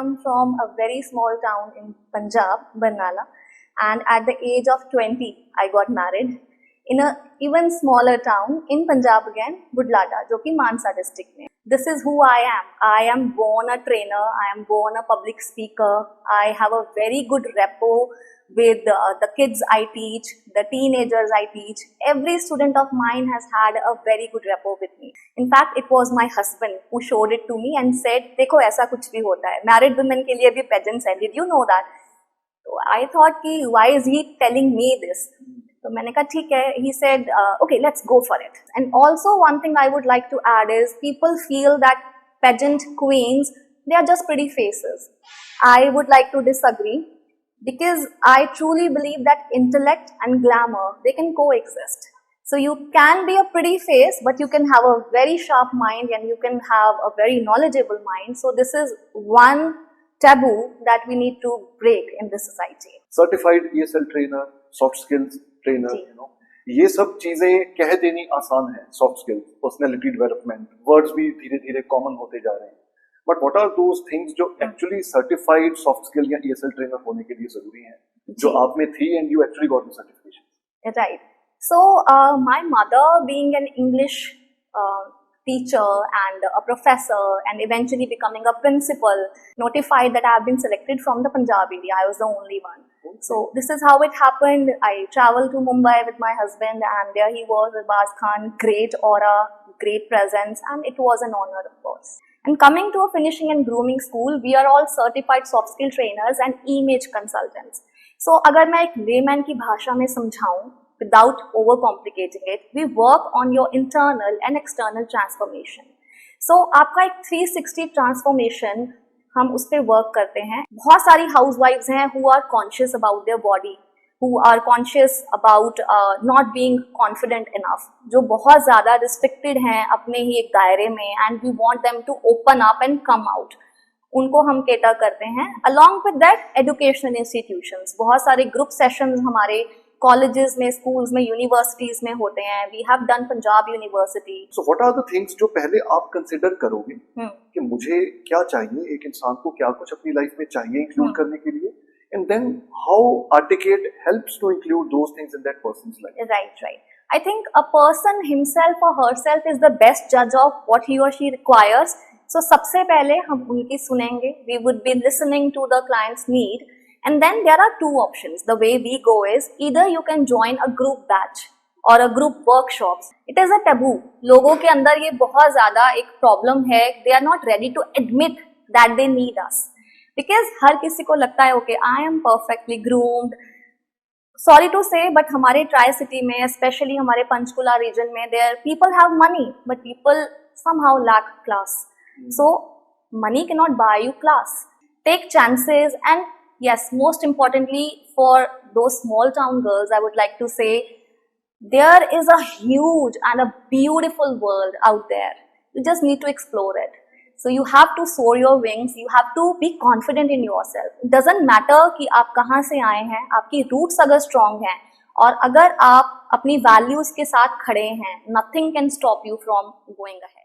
come from a very small town in Punjab, Barnala, and at the age of 20, I got married in a even smaller town in Punjab again, Budlada, जो कि मानसा district में. This is who I am. I am born a trainer. I am born a public speaker. I have a very good rapport with the kids I teach, the teenagers I teach. Every student of mine has had a very good rapport with me. In fact, it was my husband who showed it to me and said, देखो ऐसा कुछ भी होता है. Married women के लिए भी pageants हैं. Did you know that? So I thought कि why is he telling me this? तो मैंने कहा ठीक है. He said, okay, let's go for it. And also one thing I would like to add is people feel that pageant queens, they are just pretty faces. I would like to disagree because I truly believe that intellect and glamour, they can coexist. So you can be a pretty face, but you can have a very sharp mind and you can have a very knowledgeable mind. So this is one taboo that we need to break in this society. Certified ESL trainer, soft skills trainer, ये सब चीजें कह देनी आसान है. Soft skills, personality development, words भी धीरे धीरे कॉमन होते जा रहे हैं. But what are those things जो एक्चुअली सर्टिफाइड सॉफ्ट स्किल या ESL ट्रेनर होने के लिए जरूरी हैं, जो आप में थी and you actually got the certification? Right. So my mother, being an English teacher and a professor and eventually becoming a principal, notified that I have been selected from the Punjab area. I was the only one. So this is how it happened. I traveled to Mumbai with my husband and there he was, Arbaz Khan, great aura, great presence, and it was an honor, of course. And coming to a finishing and grooming school, we are all certified soft skill trainers and image consultants. So अगर मैं एक layman की भाषा में समझाऊं, without overcomplicating it, we work on your internal and external transformation. So आपका एक 360 transformation हम उस पे वर्क करते हैं. बहुत सारी हाउसवाइफ्स हैं who are conscious about their body, who are conscious about not being confident enough, जो बहुत ज़्यादा restricted हैं अपने ही एक दायरे में, and we want them to open up and come out. उनको हम cater करते हैं. Along with that, educational institutions, बहुत सारे group sessions हमारे colleges में, schools में, universities में होते हैं. We have done Punjab University. So what are the things जो पहले आप consider करोगे कि मुझे क्या चाहिए, एक इंसान को क्या कुछ अपनी लाइफ में चाहिए इंक्लूड करने के लिए, and then how Articate helps to include those things in that person's life? Right. I think a person himself or herself is the best judge of what he or she requires. So सबसे पहले हम उनकी सुनेंगे. We would be listening to the client's need. And then there are two options. The way we go is either you can join a group batch or a group workshops. It is a taboo. लोगों के अंदर ये बहुत ज़्यादा एक problem है. They are not ready to admit that they need us. Because हर किसी को लगता है okay, I am perfectly groomed. Sorry to say, but हमारे Tri-City में, especially हमारे पंचकुला region में, there people have money, but people somehow lack class. So money cannot buy you class. Take chances and yes, most importantly for those small town girls, I would like to say there is a huge and a beautiful world out there. You just need to explore it. So you have to soar your wings. You have to be confident in yourself. It doesn't matter कि आप कहाँ से आए हैं, आपकी roots अगर strong हैं और अगर आप अपनी values के साथ खड़े हैं, nothing can stop you from going ahead.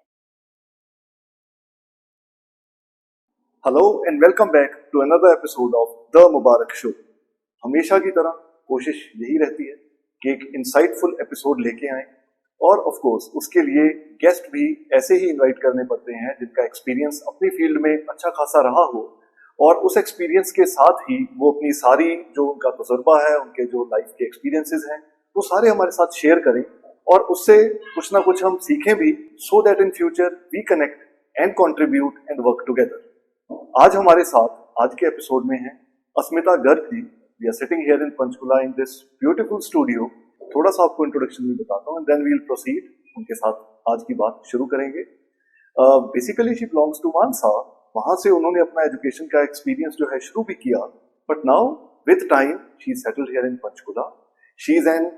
Hello and welcome back to another episode of The Mubarak Show. हमेशा की तरह कोशिश यही रहती है कि एक इंसाइटफुल एपिसोड लेके आएं और ऑफ कोर्स उसके लिए गेस्ट भी ऐसे ही इनवाइट करने पड़ते हैं जिनका एक्सपीरियंस अपनी फील्ड में अच्छा खासा रहा हो और उस एक्सपीरियंस के साथ ही वो अपनी सारी जो उनका तजुर्बा है, उनके जो लाइफ के एक्सपीरियंसेस हैं, वो सारे हमारे साथ शेयर करें और उससे कुछ ना कुछ हम सीखें भी, so that in future we connect and contribute and work together. आज हमारे साथ आज के एपिसोड में हैं Asmita Garg ji. We are sitting here in Panchkula in this beautiful studio. थोड़ा सा आपको इंट्रोडक्शन में बताता हूँ and then we will proceed. उनके साथ आज की बात शुरू करेंगे. Basically she belongs to Mansa. वहां से उन्होंने अपना एजुकेशन का एक्सपीरियंस जो है शुरू भी किया, but now with time she is settled here in Panchkula. She is an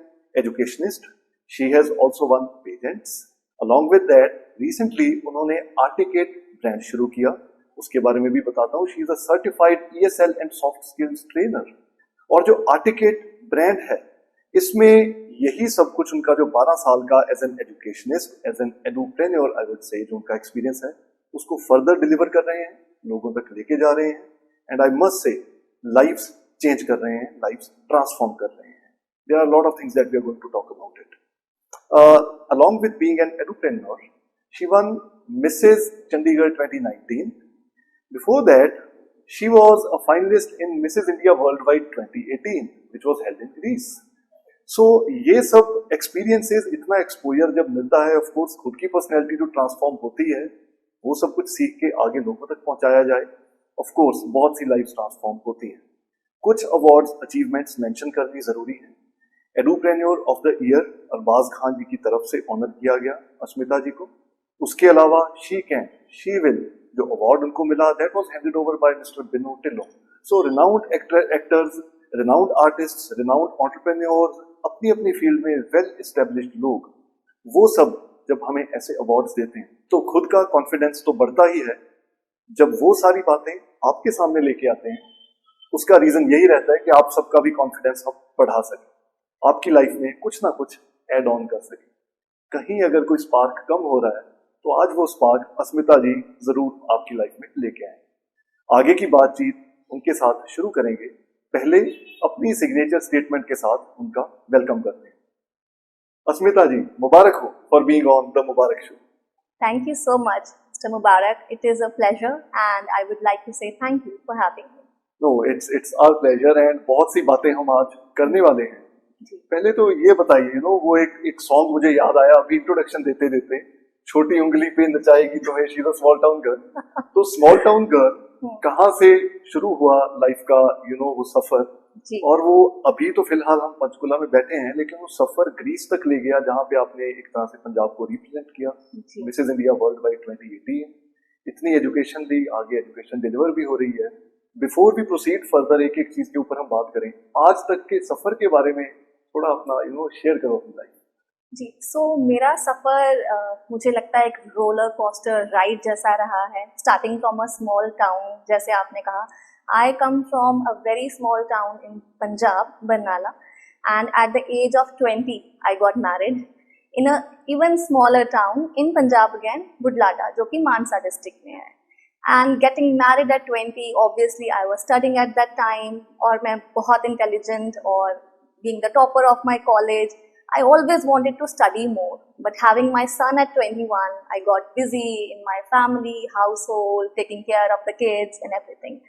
educationist. She has also one patents. Along with that recently उन्होंने आर्टिकेट ब्रांड शुरू किया. उसके बारे में भी बताता हूँ. She is a certified ESL and soft skills trainer. और जो आर्टिकेट ब्रांड है इसमें यही सब कुछ उनका जो 12 साल का as an educationist, as an edupreneur I would say जो उनका एक्सपीरियंस है उसको फर्दर डिलीवर कर रहे हैं, लोगों तक लेके जा रहे हैं. And I must say lifes change कर रहे हैं, लाइफ्स ट्रांसफॉर्म कर रहे हैं. There are lot of things that we are going to talk about it. Along with being an edupreneur, she won Mrs. Chandigarh 2019. Before that, she was a finalist in Mrs. India Worldwide 2018, which was held in Greece. So ये सब experiences, इतना exposure जब मिलता है, of course खुद की personality जो transform होती है, वो सब कुछ सीख के आगे लोगों तक पहुंचाया जाए. Of course बहुत सी lives transform होती हैं. कुछ awards, achievements mention करनी जरूरी है. Edupreneur of the year Arbaaz Khan ji की तरफ से ऑनर किया गया अस्मिता जी को. उसके अलावा शी कैन शी विल जो अवार्ड उनको मिला, that was handed over by mister Binu Tillo. So renowned actors, renowned artists, renowned entrepreneurs, अपनी अपनी फील्ड में वेल एस्टेब्लिश्ड लोग, वो सब जब हमें ऐसे अवार्ड्स देते हैं तो खुद का कॉन्फिडेंस तो बढ़ता ही है. जब वो सारी बातें आपके सामने लेके आते हैं, उसका रीजन यही रहता है कि आप सबका भी कॉन्फिडेंस हम बढ़ा सकें, आपकी लाइफ में कुछ ना कुछ ऐड ऑन कर सके. कहीं अगर कोई स्पार्क कम हो रहा है तो आज वो स्पार्क अस्मिता जी जरूर आपकी लाइफ में लेके आए. आगे की बातचीत उनके साथ शुरू करेंगे. पहले अपनी सिग्नेचर स्टेटमेंट के साथ उनका वेलकम करते हैं. अस्मिता जी, मुबारक हो for being on the Mubarak show. Thank you so much, Mr. Mubarak. It is a pleasure and I would like to say thank you for having me. No, it's our pleasure and बहुत सी बातें हम आज करने वाले हैं. पहले तो ये बताइए, वो एक सॉन्ग मुझे याद आया अभी इंट्रोडक्शन देते देते, छोटी उंगली पे नचाएगी तुम्हें, she is a small town girl. तो स्मॉल टाउन गर्ल कहाँ से शुरू हुआ लाइफ का वो सफर, और वो अभी तो फिलहाल हम पंचकुला में बैठे हैं, लेकिन वो सफर ग्रीस तक ले गया जहाँ पे आपने एक तरह से पंजाब को रिप्रेजेंट किया, मिसेज इंडिया वर्ल्ड वाइड 2018. इतनी एजुकेशन दी, आगे एजुकेशन डिलीवर भी हो रही है. बिफोर वी प्रोसीड फर्दर एक एक चीज के ऊपर हम बात करें, आज तक के सफर के बारे में थोड़ा अपना शेयर करो अपनी लाइफ. जी, सो मेरा सफ़र मुझे लगता है एक रोलर कोस्टर राइड जैसा रहा है. Starting from a small town, जैसे आपने कहा, I come from a very small town in Punjab, Barnala, and at the age of 20 I got married in a even smaller town in Punjab again, Budhlada, जो कि मानसा district में है. And getting married at 20, obviously I was studying at that time, और मैं बहुत intelligent और being the topper of my college, I always wanted to study more. But having my son at 21, I got busy in my family, household, taking care of the kids and everything.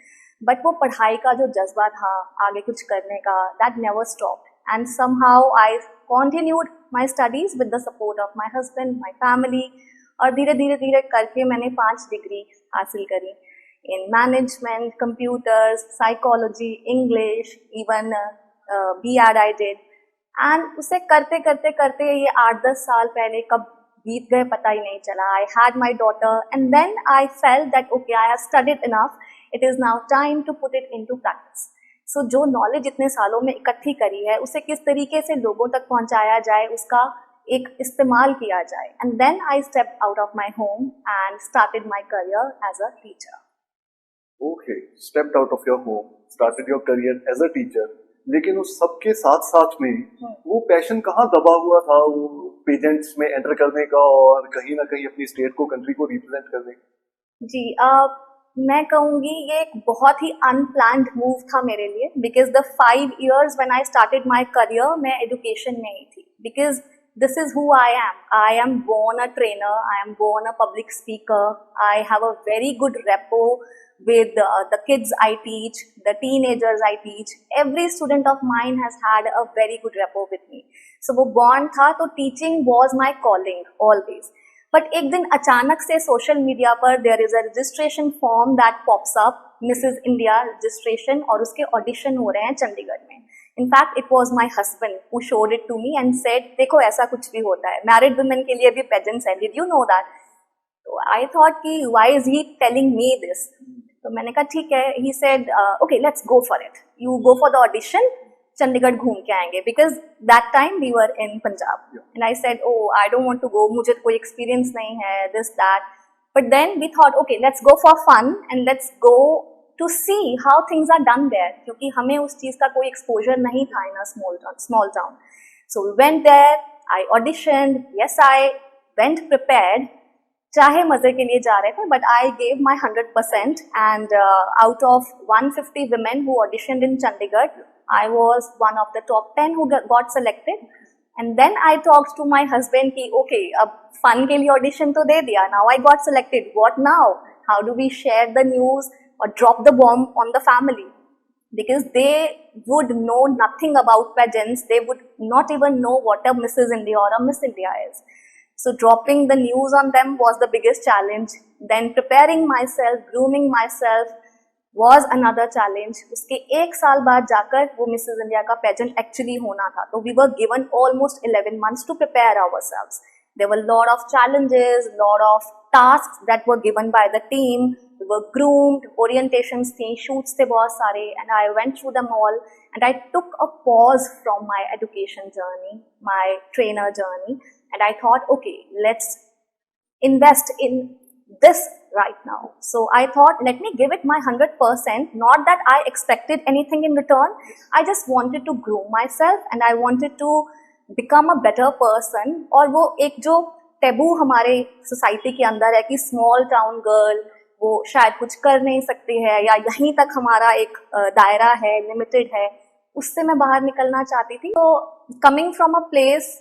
But वो पढ़ाई का जो जज्बा था आगे कुछ करने का, that never stopped. And somehow I continued my studies with the support of my husband, my family. और धीरे धीरे धीरे करके मैंने 5 डिग्री हासिल करी in management, computers, psychology, English, even BEd I did. And उसे करते करते करते ये 8-10 साल पहले कब बीत गए पता ही नहीं चला. I had my daughter and then I felt that okay, I have studied enough, it is now time to put it into practice. So जो नॉलेज इतने सालों में इकट्ठी करी है उसे किस तरीके से लोगों तक पहुंचाया जाए, उसका एक इस्तेमाल किया जाए. And then I step out of my home and started my career as a teacher. Okay, stepped out of your home, started your career as a teacher. लेकिन उस सबके साथ साथ में वो पैशन कहाँ दबा हुआ था, वो पेजेंट्स में एंटर करने का और कहीं ना कहीं अपनी स्टेट को, कंट्री को रिप्रेजेंट करने का? जी, मैं कहूँगी ये एक बहुत ही अनप्लान्ड मूव था मेरे लिए, because the 5 years when I started my career मैं एजुकेशन में ही थी. Because this is who I am. I am born a trainer. I am born a public speaker. I have a very good rapport with the kids I teach, the teenagers I teach. Every student of mine has had a very good rapport with me. So वो bond था, तो teaching was my calling always. But एक दिन अचानक से social media पर there is a registration form that pops up, Mrs. India registration, और उसके audition हो रहे हैं चंडीगढ़ में. In fact, it was my husband who showed it to me and said, देखो ऐसा कुछ भी होता है, married women के लिए भी pageants है, did you know that? So I thought कि why is he telling me this? तो मैंने कहा ठीक है. He said, okay, let's go for it. You go for the audition, Chandigarh घूम के आएंगे, because that time we were in Punjab. And I said, oh, I don't want to go, मुझे कोई experience नहीं है, this, that. But then we thought, okay, let's go for fun and let's go to see how things are done there, क्योंकि हमें उस चीज़ का कोई exposure नहीं था in a small town. So we went there, I auditioned, yes, I went prepared, चाहे मजे के लिए जा रहे थे, but I gave my 100%, and out of 150 women who auditioned in Chandigarh, I was one of the top 10 who got selected. And then I talked to my husband कि okay, अब fun के लिए audition तो दे दिया, now I got selected, what now? How do we share the news or drop the bomb on the family? Because they would know nothing about pageants, they would not even know what a Mrs. India or a Miss India is. So dropping the news on them was the biggest challenge. Then preparing myself, grooming myself was another challenge. उसके एक साल बाद जाकर वो Mrs. India का pageant actually होना था. So we were given almost 11 months to prepare ourselves. There were a lot of challenges, lot of tasks that were given by the team. We were groomed, orientations थी, shoots थे बहुत सारे, and I went through them all. And I took a pause from my education journey, my trainer journey, and I thought, okay, let's invest in this right now. So I thought, let me give it my 100%, not that I expected anything in return. I just wanted to groom myself and I wanted to become a better person. और वो एक जो taboo हमारे society के अंदर है कि small town girl वो शायद कुछ कर नहीं सकती है या यहीं तक हमारा एक दायरा है, लिमिटेड है, उससे मैं बाहर निकलना चाहती थी. तो कमिंग फ्रॉम अ प्लेस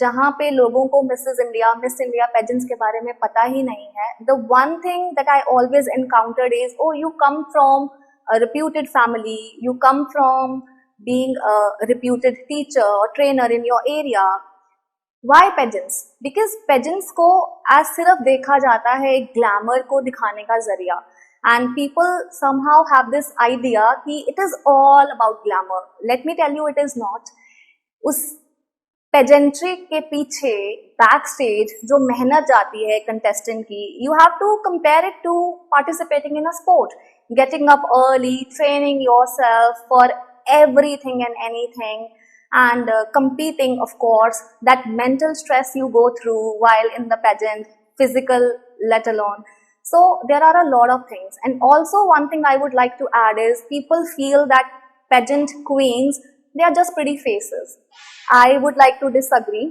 जहाँ पे लोगों को Mrs India, Miss India pageants के बारे में पता ही नहीं है, the one thing that I always encountered is, oh you come from a reputed family, you come from being a reputed teacher or trainer in your area. Why pageants? Because pageants को as सिर्फ देखा जाता है एक glamour को दिखाने का जरिया, and people somehow have this idea कि it is all about glamour. Let me tell you, it is not. उस पेजेंट्री के पीछे बैक स्टेज जो मेहनत जाती है कंटेस्टेंट की, you have to compare it to participating in a sport, getting up early, training yourself for everything and anything, and competing, of course, that mental stress you go through while in the pageant, physical let alone. So there are a lot of things. And also one thing I would like to add is people feel that pageant queens, they are just pretty faces. I would like to disagree,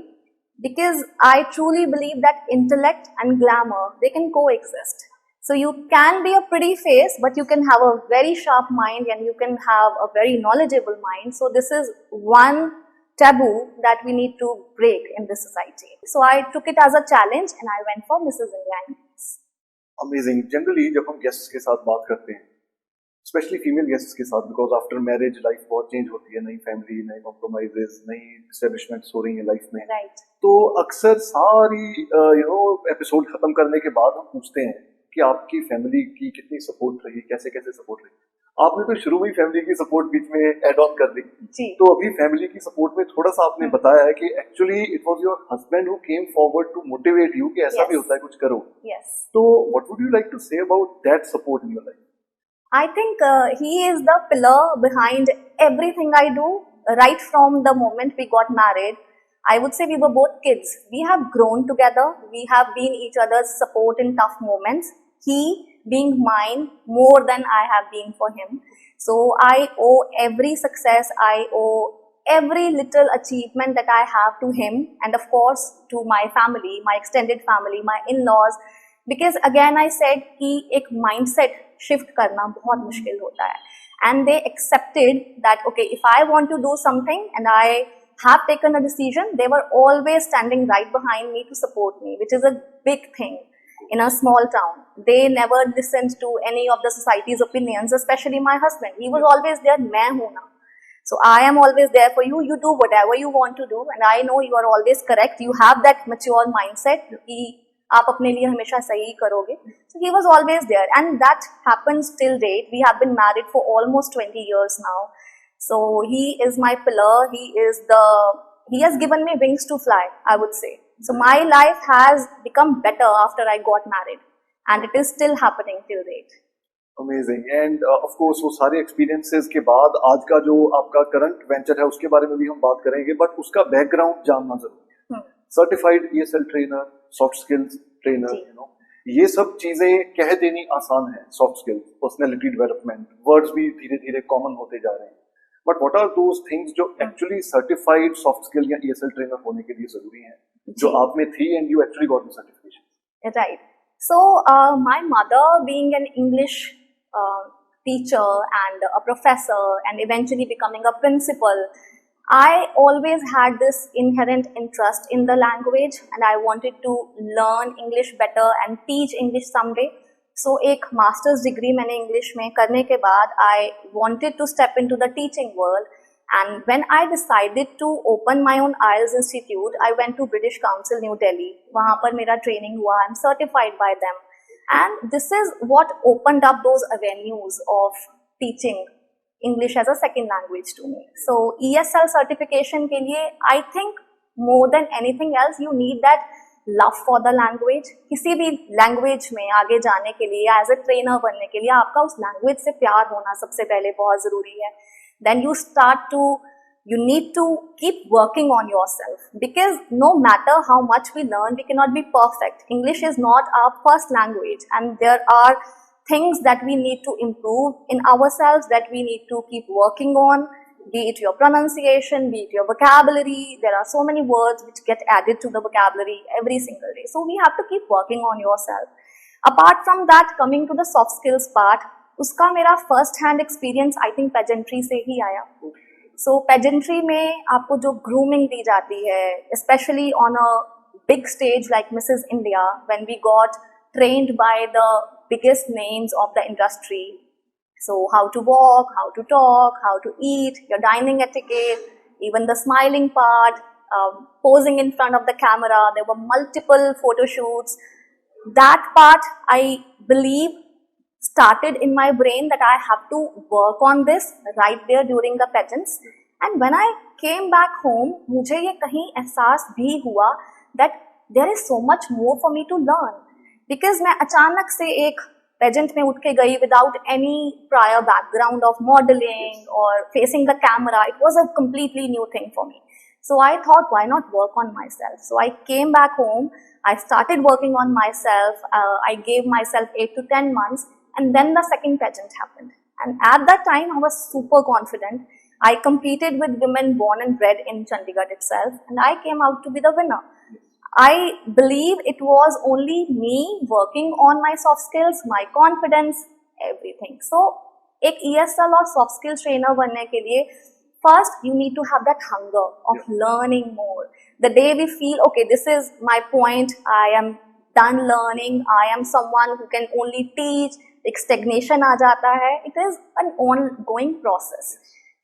because I truly believe that intellect and glamour, they can coexist. So you can be a pretty face, but you can have a very sharp mind and you can have a very knowledgeable mind. So this is one taboo that we need to break in this society. So I took it as a challenge and I went for Mrs. India. Amazing. Generally जब हम guests के साथ बात करते हैं, specially female guests के साथ, because after marriage life बहुत चेंज होती है, नई फैमिली, नए कॉम्प्रोमाइजेस, नई एस्टेब्लिशमेंट्स हो रही है लाइफ में. Right. तो अक्सर सारी एपिसोड खत्म करने के बाद हम पूछते हैं कि आपकी फैमिली की कितनी सपोर्ट रही, कैसे कैसे सपोर्ट रही. आपने तो शुरू में ही फैमिली की सपोर्ट बीच में ऐड ऑन कर दी जी. तो अभी फैमिली की सपोर्ट में थोड़ा सा आपने बताया है कि actually it was your husband who came forward to motivate you कि ऐसा भी होता है, कुछ करो. Yes. तो what would you like to say about that support in your life? I think he is the pillar behind everything I do. Right from the moment we got married, I would say we were both kids. We have grown together. We have been each other's support in tough moments. He being mine more than I have been for him. So I owe every success, I owe every little achievement that I have to him, and of course to my family, my extended family, my in-laws. Because again I said कि एक mindset shift करना बहुत मुश्किल होता है, and they accepted that okay, if I want to do something and I have taken a decision, they were always standing right behind me to support me, which is a big thing in a small town. They never listened to any of the society's opinions, especially my husband. He was always there, मैं हूँ ना. So I am always there for you. You do whatever you want to do, and I know you are always correct. You have that mature mindset कि आप अपने लिए हमेशा सही करोगे. So he was always there, and that happens till date. We have been married for almost 20 years now. So he is my pillar. He has given me wings to fly, I would say. So my life has become better after I got married, and it is still happening till date. Amazing. End of course वो सारे experiences के बाद आज का जो आपका current venture है उसके बारे में भी हम बात करेंगे, बट उसका बैकग्राउंड जानना जरूरी है. Certified ESL trainer, soft skills trainer, ये सब चीजें कह देनी आसान है. Soft skills, personality development, words भी धीरे धीरे कॉमन होते जा रहे हैं, but what are those things जो एक्चुअली सर्टिफाइड सॉफ्ट स्किल या ESL ट्रेनर होने के लिए जरूरी हैं, जो आप में थी and you actually got the certification? Right. So, my mother, being an English teacher and a professor, and eventually becoming a principal, I always had this inherent interest in the language, and I wanted to learn English better and teach English someday. So, एक master's degree मैंने English में करने के बाद I wanted to step into the teaching world. And when I decided to open my own IELTS institute, I went to British Council, New Delhi. वहाँ पर मेरा training हुआ. I'm certified by them. And this is what opened up those avenues of teaching English as a second language to me. So ESL certification के लिए, I think more than anything else, you need that love for the language. किसी भी language में आगे जाने के लिए या as a trainer बनने के लिए आपका उस language से प्यार होना सबसे पहले बहुत ज़रूरी है. Then you need to keep working on yourself, because no matter how much we learn, we cannot be perfect. English is not our first language, and there are things that we need to improve in ourselves, that we need to keep working on, be it your pronunciation, be it your vocabulary. There are so many words which get added to the vocabulary every single day. So we have to keep working on yourself. Apart from that, coming to the soft skills part, उसका मेरा first hand experience I think pageantry से ही आया. सो pageantry में आपको जो grooming दी जाती है, specially on a big stage like Mrs India, when we got trained by the biggest names of the industry. So how to walk, how to talk, how to eat, your dining etiquette, even the smiling part, posing in front of the camera. There were multiple photo shoots. That part, I believe, started in my brain that I have to work on this right there during the pageants. And when I came back home, मुझे ये कहीं एहसास भी हुआ that there is so much more for me to learn. Because मैं अचानक से एक पेजेंट में उठ के गई without any prior background of modeling or facing the camera. It was a completely new thing for me. So I thought, why not work on myself? So I came back home, I started working on myself, I gave myself 8 to 10 months, and then the second pageant happened. And at that time, I was super confident. I competed with women born and bred in Chandigarh itself, and I came out to be the winner. I believe it was only me working on my soft skills, my confidence, everything. So, एक ESL और soft skills trainer बनने के लिए, first you need to have that hunger of learning more. The day we feel, okay, this is my point, I am done learning, I am someone who can only teach, एक stagnation आ जाता है. It is an ongoing process.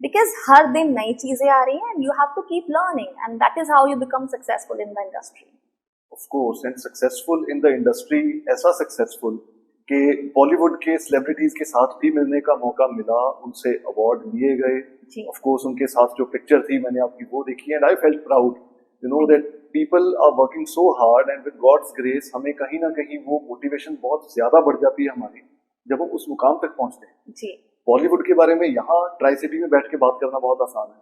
Because हर दिन नई चीजें आ रही हैं, and you have to keep learning, and that is how you become successful in the industry. Of course, and successful in the industry, ऐसा successful कि बॉलीवुड के सेलिब्रिटीज के साथ भी मिलने का मौका मिला, उनसे अवार्ड लिए गए. Of course, उनके साथ जो पिक्चर थी मैंने आपकी वो देखी, and I felt proud, you know, that people are working so hard, and with God's grace हमें कहीं ना कहीं वो मोटिवेशन बहुत ज्यादा बढ़ जाती है हमारी जब हम उस मुकाम तक पहुंचते हैं. जी. बॉलीवुड के बारे में यहाँ ट्राई सिटी में बैठ के बात करना बहुत आसान है,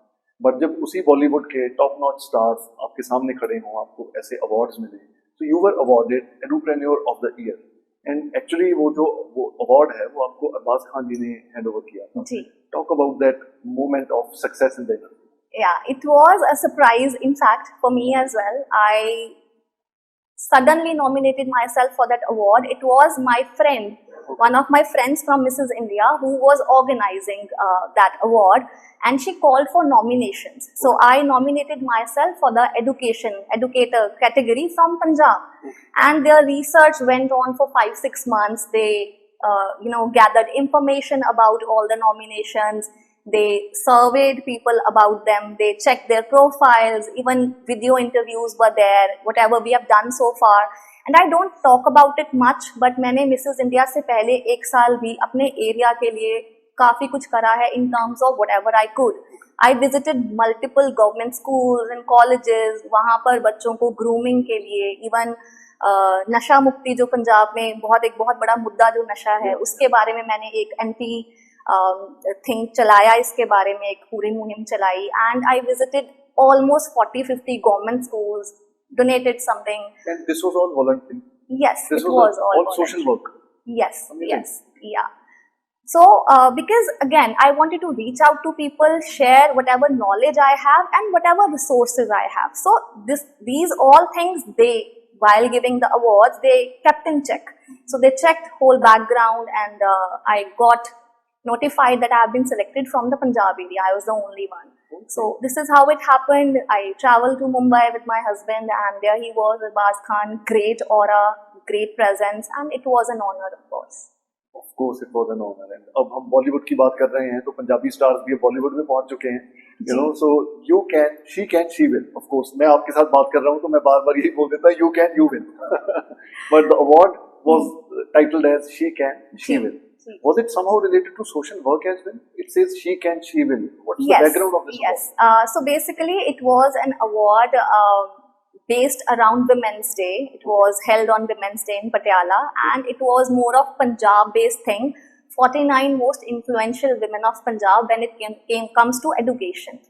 बट जब उसी बॉलीवुड के टॉप नॉच स्टार्स आपके सामने खड़े हों, आपको ऐसे अवार्ड्स मिले, तो you were awarded entrepreneur of the year. And actually वो अवार्ड है वो आपको अरबाज खान जी ने हैंड ओवर किया था. Talk about that moment of success in the industry. Yeah, it was a surprise, in fact, for me as well. I suddenly nominated myself for that award. It was my friend, one of my friends from Mrs. India, who was organizing that award, and she called for nominations. So I nominated myself for the educator category from Punjab. And their research went on for 5-6 months. They, gathered information about all the nominations. They surveyed people about them. They checked their profiles. Even video interviews were there. Whatever we have done so far. And I don't talk about it much, but मैंने Mrs. India से पहले 1 साल भी अपने area के लिए काफी कुछ करा है in terms of whatever I could. I visited multiple government schools and colleges. वहाँ पर बच्चों को grooming के लिए, even नशा मुक्ति जो पंजाब में एक बहुत बड़ा मुद्दा जो नशा है, उसके बारे में मैंने एक एंटी थिंग चलाया, इसके बारे में एक पूरी मुहिम चलाई. And I visited almost 40-50 government schools, donated something. And this was all voluntary? Yes, it was all social work? Yes, yes, yeah. So, because again, I wanted to reach out to people, share whatever knowledge I have and whatever resources I have. So, these all things, while giving the awards, they kept in check. So they checked whole background, and I got notified that I have been selected from the Punjab area. I was the only one. So this is how it happened. I traveled to Mumbai with my husband, and there he was, Arbaz Khan. Great aura, great presence, and it was an honor, of course. Of course it was an honor. And अब हम बॉलीवुड की बात कर रहे हैं तो Punjabi stars भी बॉलीवुड में पहुंच चुके हैं, you know. So you can, she will. Of course मैं आपके साथ बात कर रहा हूं तो मैं बार बार यही बोल देता, you can, you will. But the award was titled as she can, she will. Was it somehow related to social work as well? It says she can, she will. What's the background of this award? Yes. So basically, it was an award based around Women's Day. It was held on Women's Day in Patiala, and it was more of Punjab-based thing. 49 most influential women of Punjab when it comes to education.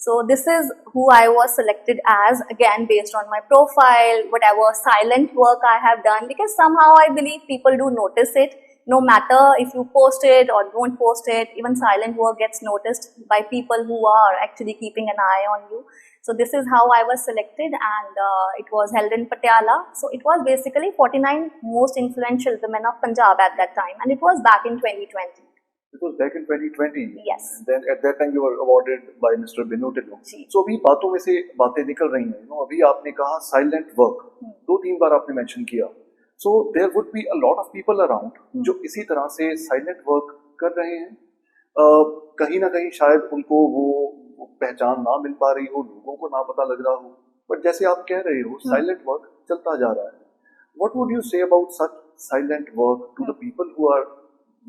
So this is who I was selected as, again based on my profile, whatever silent work I have done, because somehow I believe people do notice it. No matter if you post it or don't post it, even silent work gets noticed by people who are actually keeping an eye on you. So this is how I was selected, and it was held in Patiala. So it was basically 49 most influential women of Punjab at that time, and it was back in 2020. It was back in 2020. Yes. Then at that time you were awarded by Mr. Binu Dhillon. So अभी बातों में से बातें निकल रही हैं, you know. अभी आपने कहा silent work, 2-3 बार आपने mention किया. So there would be a lot of people around जो इसी तरह से silent work कर रहे हैं. कहीं ना कहीं शायद उनको वो पहचान ना मिल पा रही हो, लोगों को ना पता लग रहा हो, बट जैसे आप कह रहे हो silent work चलता जा रहा है. What would you say about such silent work to the people who are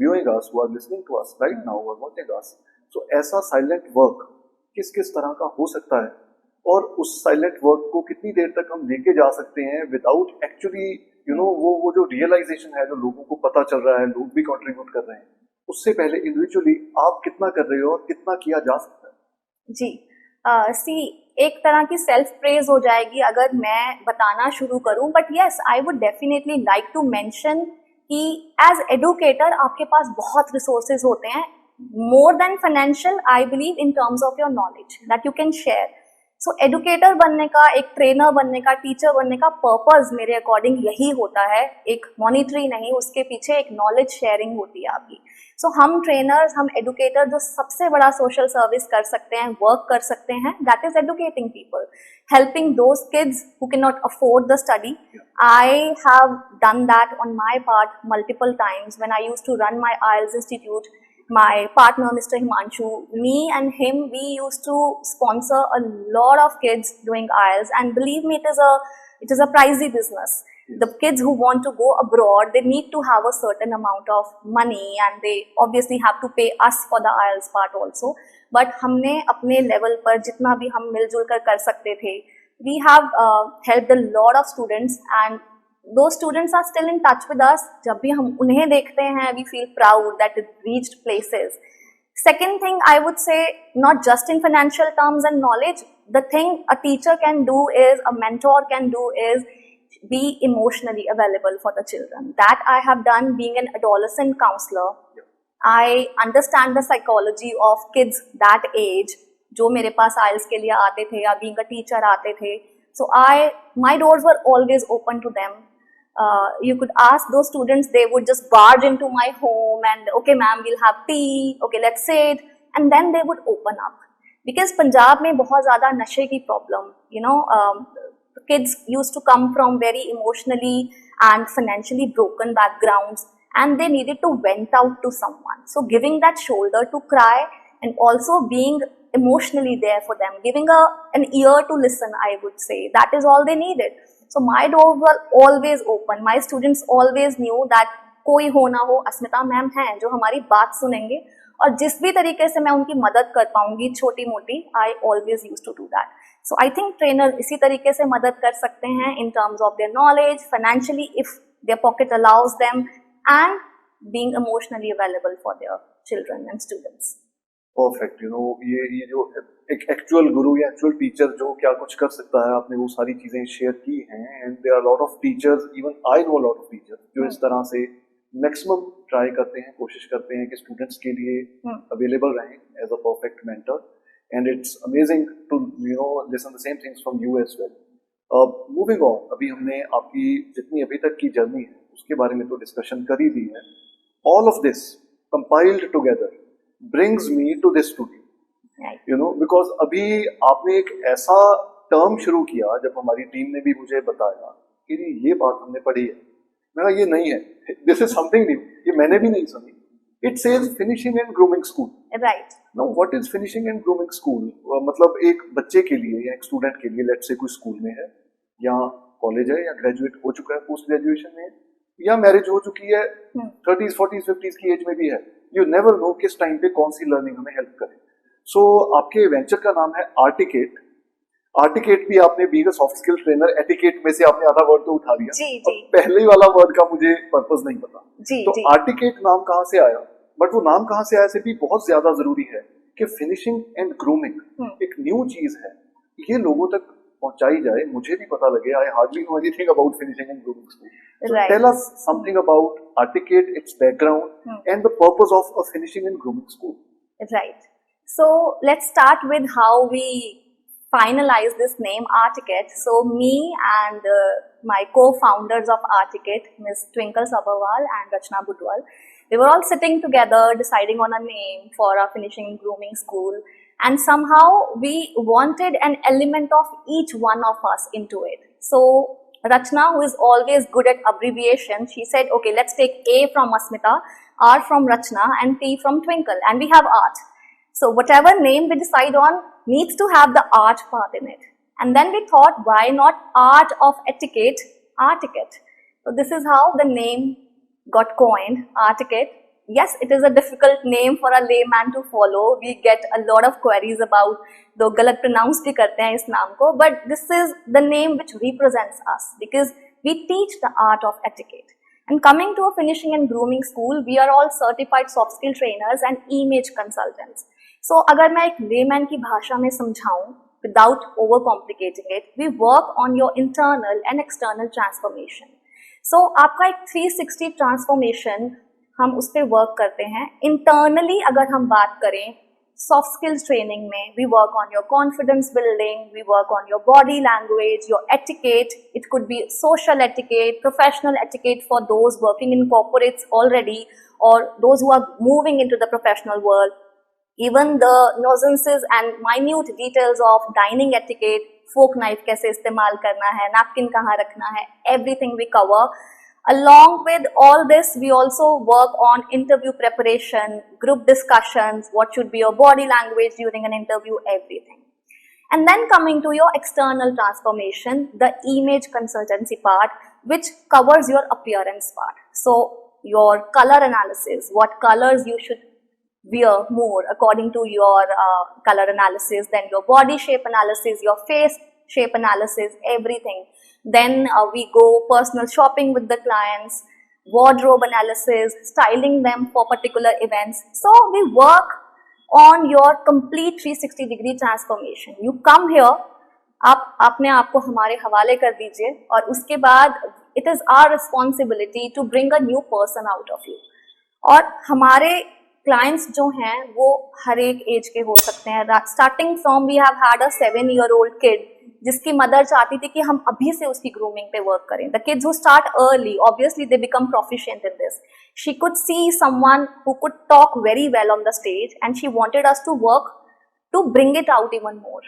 viewing us, who are listening to us right now, or watching us? So ऐसा silent work किस किस तरह का हो सकता है, और उस silent work को कितनी देर तक हम लेके जा सकते हैं without actually, you know, वो जो realization है, जो लोगों को पता चल रहा है, लोग भी contribute कर रहे हैं, उससे पहले individually आप कितना कर रहे हो और कितना किया जा सकता है? जी, सी एक तरह की सेल्फ प्रेज हो जाएगी अगर मैं बताना शुरू करूं, but yes I would definitely like to mention कि एज एडुकेटर आपके पास बहुत रिसोर्सेज होते हैं, more than financial, I believe in terms of your knowledge that you can share. So educator बनने का, एक ट्रेनर बनने का, टीचर बनने का पर्पस मेरे अकॉर्डिंग यही होता है, एक मॉनिटरी नहीं, उसके पीछे एक नॉलेज शेयरिंग होती है आपकी. सो हम ट्रेनर्स, हम एडुकेटर जो सबसे बड़ा सोशल सर्विस कर सकते हैं, वर्क कर सकते हैं, that is educating people, helping those kids who cannot afford the study. I have done that on my part multiple times when I used to run my IELTS Institute. My partner, Mr. Himanshu, me and him, we used to sponsor a lot of kids doing IELTS, and believe me, it is a pricey business. The kids who want to go abroad, they need to have a certain amount of money, and they obviously have to pay us for the IELTS part also. But हमने अपने level पर जितना भी हम मिलजुल कर सकते थे, we have helped a lot of students, and those students are still in touch with us. जब भी हम उन्हें देखते हैं, we feel proud that it reached places. Second thing I would say, not just in financial terms and knowledge, the thing a teacher can do is, a mentor can do is, be emotionally available for the children. That I have done being an adolescent counselor. I understand the psychology of kids that age, जो मेरे पास IELTS के लिए आते थे या being a teacher आते थे. So my doors were always open to them. You could ask those students, they would just barge into my home and, okay ma'am, we'll have tea, okay let's sit, and then they would open up. Because Punjab में बहुत ज़्यादा नशे की problem, you know, kids used to come from very emotionally and financially broken backgrounds, and they needed to vent out to someone. So giving that shoulder to cry, and also being emotionally there for them, giving an ear to listen, I would say, that is all they needed. So my doors were always open. My students always knew that कोई हो ना हो, अस्मिता ma'am हैं जो हमारी बात सुनेंगे, और जिस भी तरीके से मैं उनकी मदद कर पाऊंगी छोटी मोटी, I always used to do that. So I think trainers इसी तरीके से मदद कर सकते हैं in terms of their knowledge, financially if their pocket allows them, and being emotionally available for their children and students. Perfect. You know, ये जो एक एक्चुअल गुरु या एक्चुअल टीचर जो क्या कुछ कर सकता है, आपने वो सारी चीजें शेयर की हैं. And there are lot of teachers, even I know lot of teachers जो इस तरह से मैक्सिमम ट्राई करते हैं, कोशिश करते हैं कि स्टूडेंट्स के लिए अवेलेबल रहें as a perfect mentor. And it's amazing to, you know, listen the same things from you as well. Moving on, अभी हमने आपकी जितनी अभी तक की जर्नी है उसके बारे में तो डिस्कशन कर ही ली है. All of this compiled together brings me to this today. You know, because अभी आपने एक ऐसा टर्म शुरू किया, जब हमारी टीम ने भी मुझे बताया कि ये बात हमने पढ़ी है, मैं कहा ये नहीं है, दिस इज समथिंग न्यू, ये मैंने भी नहीं सुनी. It says finishing and grooming school. Right. Now what is finishing and grooming school? मतलब एक बच्चे के लिए या एक स्टूडेंट के लिए, लेट्स से कोई स्कूल में है या कॉलेज है या ग्रेजुएट हो चुका है, पोस्ट ग्रेजुएशन में है, या मैरिज हो चुकी है, 30s 40s 50s की एज में भी है, यू नेवर नो किस टाइम पे कौन सी लर्निंग हमें हेल्प करे. सो आपके वेंचर का नाम है आर्टिकेट. आर्टिकेट भी आपने being a soft skill trainer, etiquette में से आपने आधा वर्ड तो उठा दिया. जी जी. पहले वाला वर्ड का मुझे पर्पस नहीं पता. जी, तो जी. आर्टिकेट नाम कहाँ से आया, बट वो नाम कहाँ से आया से भी बहुत ज्यादा जरूरी है कि फिनिशिंग एंड ग्रूमिंग एक न्यू चीज है, ये लोगों तक पहुंचाई जाए. मुझे भी पता लगे, I hardly know anything about finishing and grooming school. So Right. tell us something about Articate, its background, and the purpose of a finishing and grooming school. Right. So let's start with how we finalized this name Articate. So me and my co-founders of Articate, Ms. Twinkle Sabharwal and Rachna Budwal, we were all sitting together deciding on a name for our finishing and grooming school, and somehow we wanted an element of each one of us into it. So Rachna, who is always good at abbreviation, she said, okay, let's take A from Asmita, R from Rachna, and T from Twinkle, and we have art. So whatever name we decide on needs to have the art part in it. And then we thought, why not art of etiquette, Articate? So this is how the name got coined, Articate. Yes, it is a difficult name for a layman to follow. We get a lot of queries about though galat pronounce bhi karte hain is naam ko, but this is the name which represents us because we teach the art of etiquette. And coming to a finishing and grooming school, we are all certified soft skill trainers and image consultants. So agar main ek layman ki bhasha mein samjhaun without over complicating it, we work on your internal and external transformation. So आपका एक 360 transformation हम उस पर work करते हैं. Internally अगर हम बात करें, सॉफ्ट स्किल्स ट्रेनिंग में we work on your confidence building, we work on your body language, your etiquette. It could be social etiquette, professional etiquette for those working in corporates already और those who are moving into the professional world. Even the nuances and minute details of dining etiquette, fork knife कैसे इस्तेमाल करना है, napkin कहाँ रखना है, everything we cover. Along with all this, we also work on interview preparation, group discussions, what should be your body language during an interview, everything. And then coming to your external transformation, the image consultancy part, which covers your appearance part. So your color analysis, what colors you should wear more according to your color analysis, then your body shape analysis, your face shape analysis, everything. Then we go personal shopping with the clients, wardrobe analysis, styling them for particular events. So we work on your complete 360 degree transformation. You come here, आप अपने आप को हमारे हवाले कर दीजिए और उसके बाद it is our responsibility to bring a new person out of you. और हमारे क्लाइंट्स जो हैं वो हर एक एज के हो सकते हैं. Starting from we have had a 7-year-old kid जिसकी मदर चाहती थी कि हम अभी से उसकी ग्रूमिंग पे वर्क करें. The kids who start early obviously they become proficient in this. She could see someone who could talk very well on the stage and she wanted us to work to bring it out even more.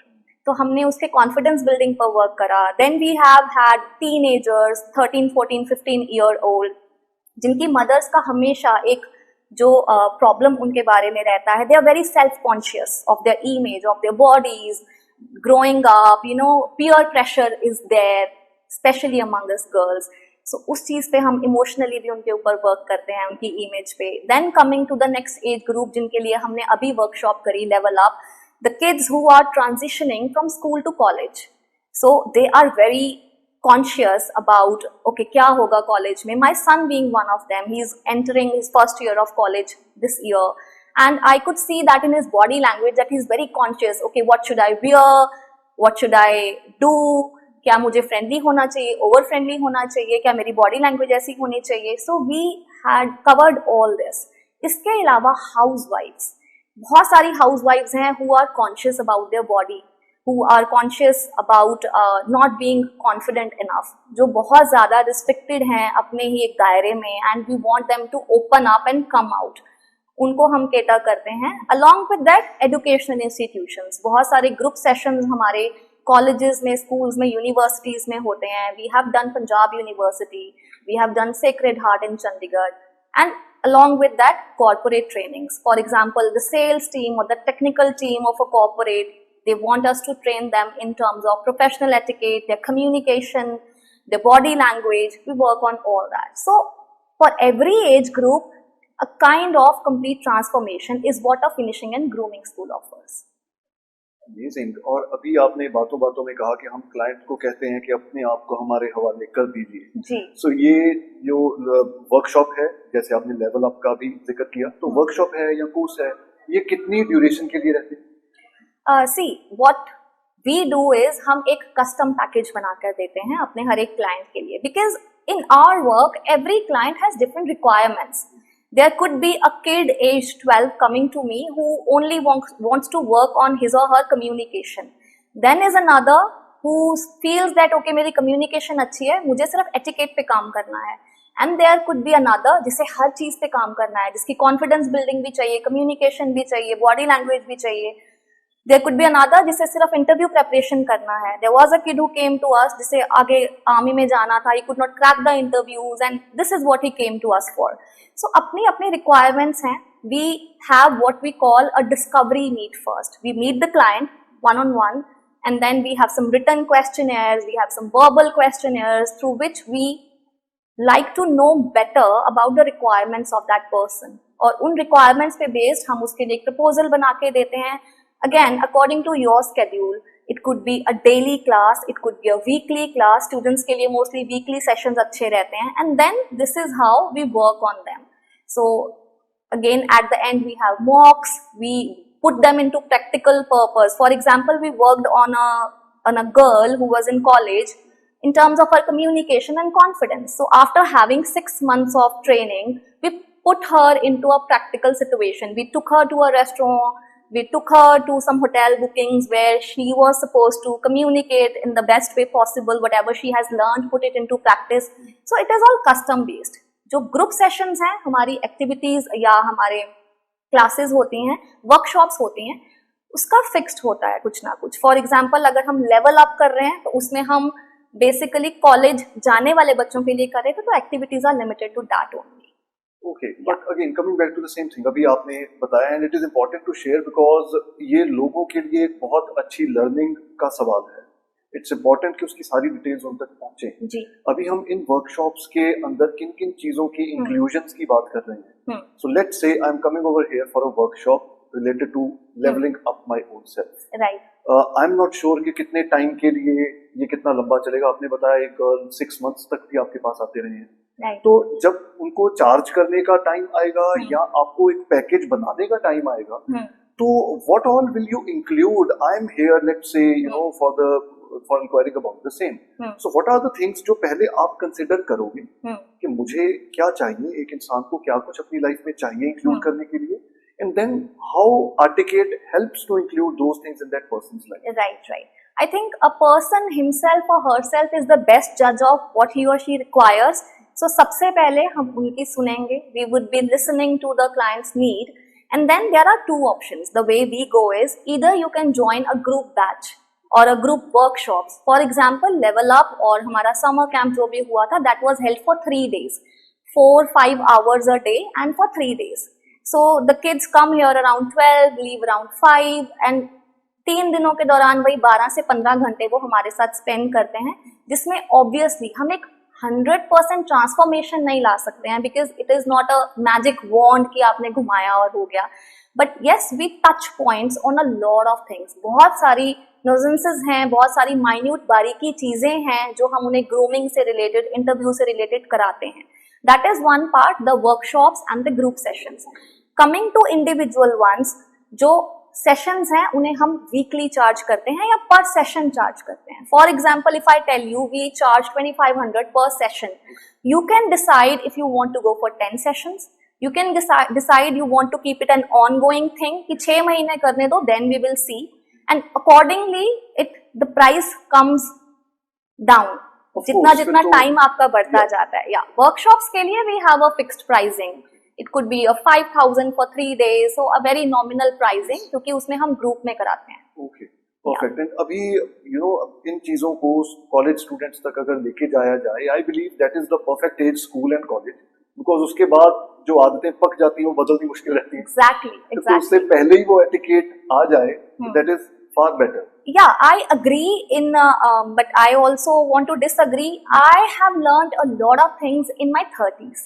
तो हमने उसके confidence building पर work करा. Then we have had teenagers 13, 14, 15-year-old जिनकी mother's का हमेशा एक जो प्रॉब्लम उनके बारे में रहता है, they are very self conscious of their image, of their bodies, growing up, you know, peer pressure is there specially among us girls. So उस चीज पे हम इमोशनली भी उनके ऊपर वर्क करते हैं, उनकी इमेज पे. Then coming to the next age group जिनके लिए हमने अभी वर्कशॉप करी, level up, the kids who are transitioning from school to college. So they are very conscious about okay kya hoga college mein. My son being one of them, he is entering his first year of college this year, and I could see that in his body language that he is very conscious. Okay, what should I wear, what should I do, kya mujhe friendly hona chahiye, over friendly hona chahiye, kya meri body language aisi honi chahiye. So we had covered all this. iske alawa housewives, bahut sari housewives hain who are conscious about their body, who are conscious about not being confident enough, जो बहुत ज़्यादा restricted हैं अपने ही एक दायरे में, and we want them to open up and come out, उनको हम cater करते हैं. Along with that, educational institutions, बहुत सारे group sessions हमारे colleges में, schools में, universities में होते हैं. We have done Punjab University, we have done Sacred Heart in Chandigarh, and along with that, corporate trainings. For example, the sales team or the technical team of a corporate, they want us to train them in terms of professional etiquette, their communication, their body language. We work on all that. So, for every age group, a kind of complete transformation is what a finishing and grooming school offers. Amazing. और अभी आपने बातों बातों में कहा कि हम client को कहते हैं कि अपने आप को हमारे हवाले कर दीजिए. जी. सो ये जो वर्कशॉप है, जैसे आपने लेवल अप का भी जिक्र किया, तो वर्कशॉप है या कोर्स है, ये कितनी ड्यूरेशन के लिए रहते हैं? See, what we do is हम एक custom package बनाकर देते हैं अपने हर एक client के लिए, because in our work every client has different requirements. There could be a kid aged 12 coming to me who only wants to work on his or her communication. Then is another who feels that okay मेरी communication अच्छी है, मुझे सिर्फ etiquette पे काम करना है. And there could be another जिसे हर चीज पे काम करना है, जिसकी confidence building भी चाहिए, communication भी चाहिए, body language भी चाहिए. There could be another जिसे सिर्फ interview preparation करना है. There was a kid who came to us जिसे आगे army में जाना था. He could not crack the interviews and this is what he came to us for. So अपनी अपनी requirements हैं. We have what we call a discovery meet first. We meet the client one-on-one and then we have some written questionnaires. We have some verbal questionnaires through which we like to know better about the requirements of that person. और उन requirements पे based हम उसके लिए एक proposal बना के देते हैं. Again, according to your schedule, it could be a daily class, it could be a weekly class. Students के लिए mostly weekly sessions अच्छे रहते हैं, and then this is how we work on them. So again, at the end we have mocks, we put them into practical purpose. For example, we worked on a girl who was in college in terms of her communication and confidence. So after having 6 months of training, we put her into a practical situation. We took her to a restaurant. We took her to some hotel bookings where she was supposed to communicate in the best way possible, whatever she has learned, put it into practice. So it is all custom based. जो group sessions हैं, हमारी activities या हमारे classes होती हैं, workshops होती हैं, उसका fixed होता है कुछ ना कुछ. For example, अगर हम level up कर रहे हैं तो उसमें हम basically college जाने वाले बच्चों के लिए कर रहे थे, तो activities are limited to that only. Okay, but again coming back to the same thing, अभी आपने बताया and it is important to share because ये लोगों के लिए एक बहुत अच्छी learning का सवाल है. It's important कि उसकी सारी details उन तक पहुंचे. जी. अभी हम इन workshops के अंदर किन किन चीजों की inclusions की बात कर रहे हैं. So let's say I'm coming over here for a workshop related to leveling up my own self. Right. I'm not sure कि कितने टाइम के लिए ये कितना लंबा चलेगा. आपने बताया एक 6 months तक भी आपके पास आते रहे हैं. Right. तो जब उनको चार्ज करने का टाइम आएगा या आपको एक पैकेज बनाने का टाइम आएगा, तो what all will you include? I am here let's say you know for inquiring about the same. So what are the things जो पहले आप कंसिडर करोगे कि मुझे क्या चाहिए, एक इंसान को क्या कुछ अपनी लाइफ में चाहिए इंक्लूड करने के लिए, and then how Articate helps to include those things in that person's life. Right. I think a person himself or herself is the best judge of what he or she requires. So सबसे पहले हम उनकी सुनेंगे. We would be listening to the client's need, and then there are two options. The way we go is either you can join a group batch or a group workshops. For example, Level Up और हमारा summer camp जो भी हुआ था, that was held for 3 days, 4-5 hours a day, and for 3 days. So the kids come here around 12, leave around 5, and 3 दिनों के दौरान वही 12 से 15 घंटे वो हमारे साथ स्पेंड करते हैं, जिसमें ऑब्वियसली हम एक 100% ट्रांसफॉर्मेशन नहीं ला सकते हैं, because it is not a magic wand कि आपने घुमाया और हो गया. But yes, we touch points on a lot of things. बहुत सारी नुजेंसेस हैं, बहुत सारी माइन्यूट बारीकी चीजें हैं जो हम उन्हें ग्रूमिंग से रिलेटेड, इंटरव्यू से रिलेटेड कराते हैं. That is one part, the workshops and the group sessions. Coming to individual ones, जो सेशंस हैं उन्हें हम वीकली चार्ज करते हैं या पर सेशन चार्ज करते हैं. For example, if I tell you we charge 2500 per session, you can decide if you want to go for 10 sessions. You can decide you want to keep it an ongoing thing कि 6 महीने करने दो, then we will see. and accordingly the price comes down. Of जितना course, जितना फिर तो- time आपका बढ़ता जाता है. या वर्कशॉप्स के लिए we have a fixed pricing. It could be a 5,000 for 3 days, so a very nominal pricing, क्योंकि उसमें हम ग्रुप में कराते हैं. Okay, perfect. एंड अभी इन चीजों को कॉलेज स्टूडेंट्स तक अगर लेके जाया जाए, I believe that is the perfect age, school and college, because उसके बाद जो आदतें पक जाती हैं वो बदलनी मुश्किल रहती है. Exactly. तो उससे पहले ही वो एटिकेट आ जाए, that is far better. Yeah, I agree but I also want to disagree. I have learned a lot of things in my 30s.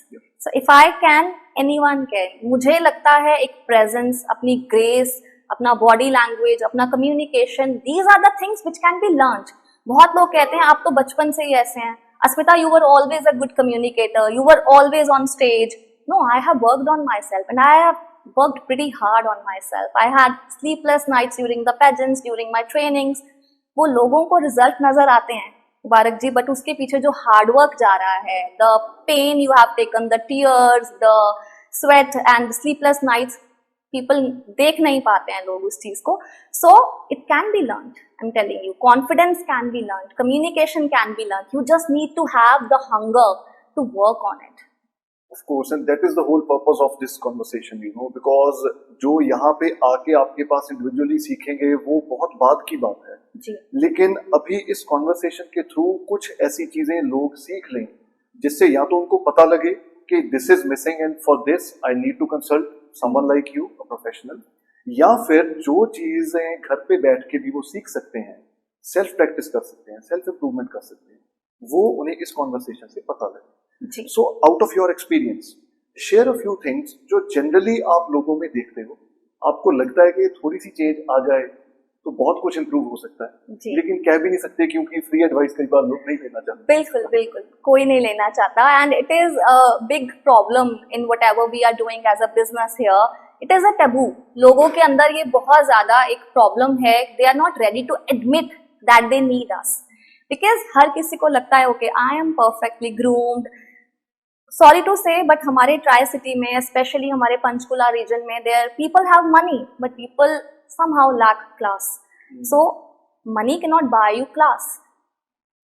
So if I can, anyone can. मुझे लगता है एक presence, अपनी grace, अपना body language, अपना communication, these are the things which can be learned. बहुत लोग कहते हैं आप तो बचपन से ही ऐसे हैं. Asmita, you were always a good communicator. You were always on stage. No, I have worked on myself and I have worked pretty hard on myself. I had sleepless nights during the pageants, during my trainings. वो लोगों को result नजर आते हैं मुबारक जी, but उसके पीछे जो hard work जा रहा है, the pain you have taken, the tears, the sweat and sleepless nights, people देख नहीं पाते हैं लोग उस चीज को. So it can be learned. I am telling you, confidence can be learned, communication can be learned. You just need to have the hunger to work on it. Of course, and that is the whole purpose of this conversation, because जो यहाँ पे आके आपके पास individually सीखेंगे वो बहुत बाद की बात है जी. लेकिन अभी इस कॉन्वर्सेशन के थ्रू कुछ ऐसी चीजें लोग सीख लें जिससे या तो उनको पता लगे कि this is missing and for this I need to consult someone like you, a professional, या फिर जो चीजें घर पे बैठ के भी वो सीख सकते हैं, सेल्फ प्रैक्टिस कर सकते हैं, सेल्फ इंप्रूवमेंट कर सकते हैं, वो उन्हें इस कॉन्वर्सेशन से पता लगे. So, out of your experience, share a few things जो जनरली आप लोगों में देखते हो, आपको लगता है कि थोड़ी सी चेंज आ जाए तो बहुत कुछ इम्प्रूव हो सकता है, लेकिन कह भी नहीं सकते क्योंकि फ्री एडवाइस कई बार लोग नहीं लेना चाहते. बिल्कुल बिल्कुल, कोई नहीं लेना चाहता. And it is a big problem in whatever we are doing as a business here. It is a taboo. लोगों के अंदर ये बहुत ज्यादा एक प्रॉब्लम है. They are not ready to admit that they need us, because हर किसी को लगता है okay I am perfectly groomed. Sorry to say, but हमारे ट्राई सिटी में, स्पेशली हमारे पंचकुला रीजन में, there people have money but people somehow lack class. So money can not buy you class.